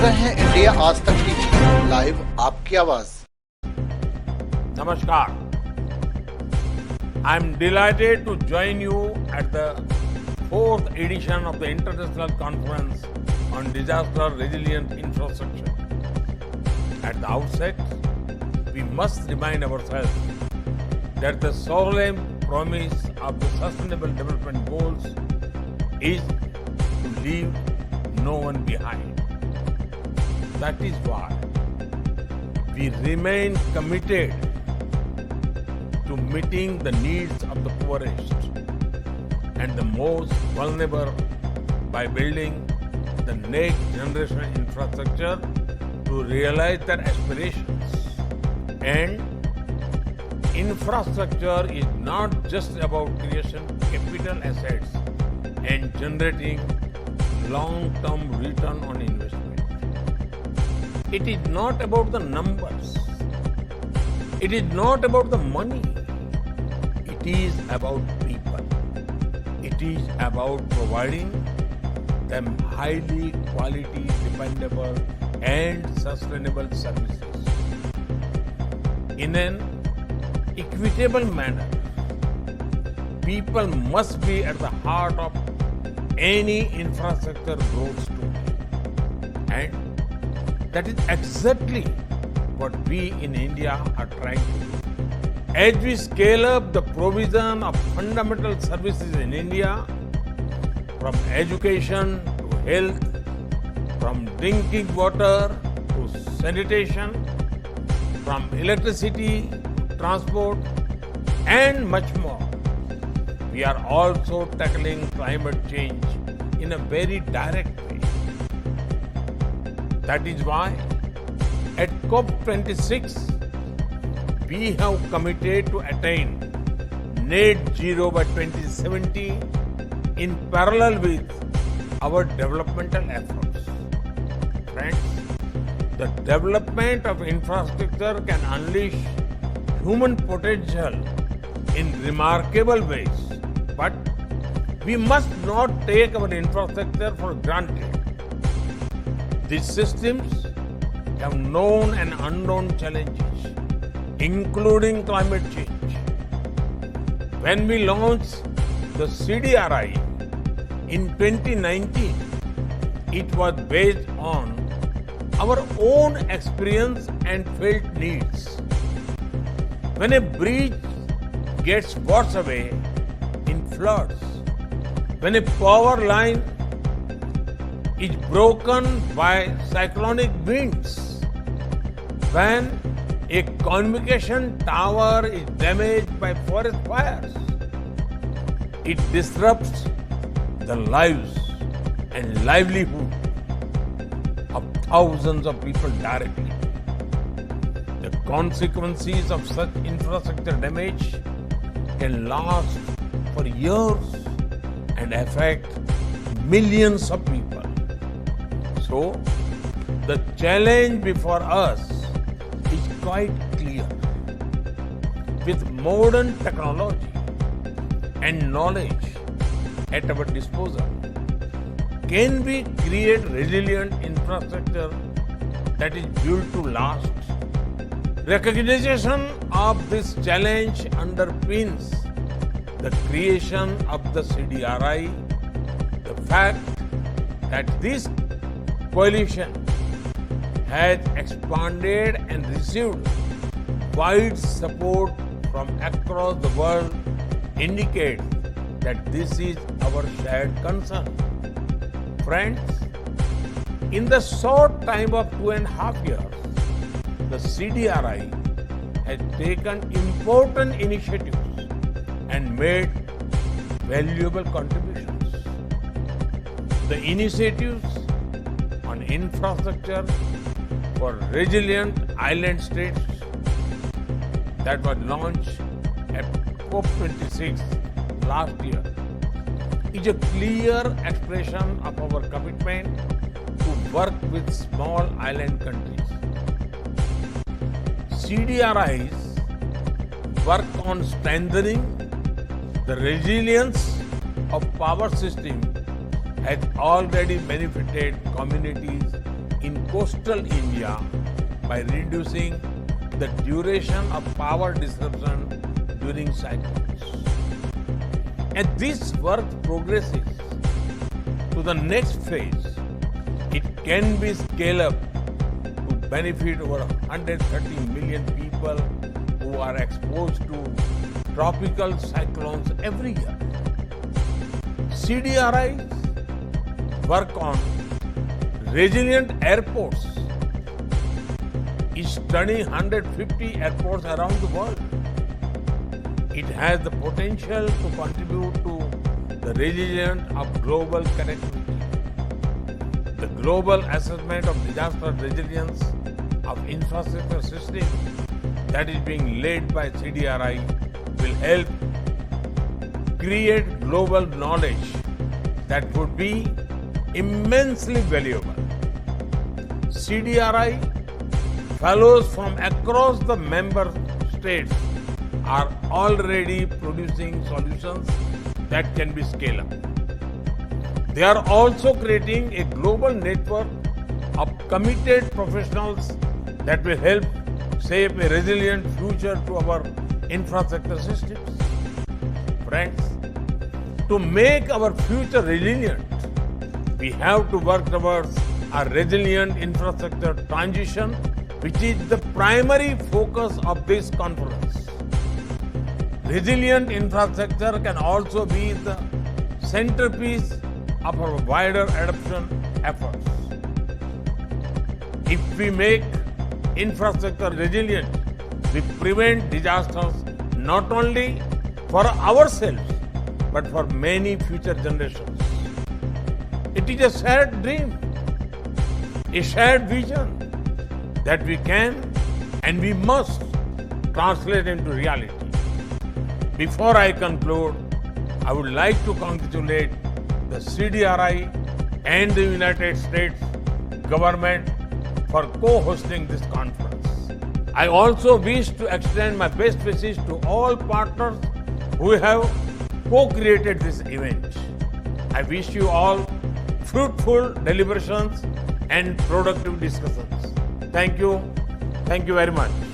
रहे हैं इंडिया आज तक टीवी लाइव आपकी आवाज। Namaskar. I'm delighted to join you at the fourth edition of the International Conference on Disaster Resilient Infrastructure. At the outset, we must remind ourselves that the solemn promise of the Sustainable Development Goals is to leave no one behind. That is why we remain committed to meeting the needs of the poorest and the most vulnerable by building the next generation infrastructure to realize their aspirations. And infrastructure is not just about creation capital assets and generating long-term return on investment. It is not about the numbers. It is not about the money. It is about people. It is about providing them highly quality, dependable, and sustainable services in an equitable manner. People must be at the heart of any infrastructure growth story. And that is exactly what we in India are trying to do. As we scale up the provision of fundamental services in India, from education to health, from drinking water to sanitation, from electricity to transport, and much more, we are also tackling climate change in a very direct way. That is why at COP26, we have committed to attain net zero by 2070 in parallel with our developmental efforts. Friends, the development of infrastructure can unleash human potential in remarkable ways, but we must not take our infrastructure for granted. These systems have known and unknown challenges, including climate change. When we launched the CDRI in 2019, it was based on our own experience and felt needs. When a bridge gets washed away in floods, when a power line is broken by cyclonic winds, when a communication tower is damaged by forest fires, it disrupts the lives and livelihood of thousands of people directly. The consequences of such infrastructure damage can last for years and affect millions of people. So, the challenge before us is quite clear. With modern technology and knowledge at our disposal, can we create resilient infrastructure that is built to last? Recognition of this challenge underpins the creation of the CDRI, the fact that this coalition has expanded and received wide support from across the world indicates that this is our shared concern. Friends, in the short time of 2.5 years, the CDRI has taken important initiatives and made valuable contributions. The initiatives on infrastructure for resilient island states that was launched at COP26 last year is a clear expression of our commitment to work with small island countries. CDRIs work on strengthening the resilience of power system has already benefited communities in coastal India by reducing the duration of power disruption during cyclones. And this work progresses to the next phase. It can be scaled up to benefit over 130 million people who are exposed to tropical cyclones every year. CDRI's work on resilient airports is studying 150 airports around the world. It has the potential to contribute to the resilience of global connectivity. The global assessment of disaster resilience of infrastructure system that is being led by CDRI will help create global knowledge that would be immensely valuable. CDRI fellows from across the member states are already producing solutions that can be scaled up. They are also creating a global network of committed professionals that will help shape a resilient future to our infrastructure systems. Friends, to make our future resilient, we have to work towards a resilient infrastructure transition, which is the primary focus of this conference. Resilient infrastructure can also be the centerpiece of our wider adoption efforts. If we make infrastructure resilient, we prevent disasters not only for ourselves but for many future generations. It is a shared dream, a shared vision that we can and we must translate into reality. Before I conclude, I would like to congratulate the CDRI and the United States government for co-hosting this conference. I also wish to extend my best wishes to all partners who have co-created this event. I wish you all fruitful deliberations and productive discussions. Thank you. Thank you very much.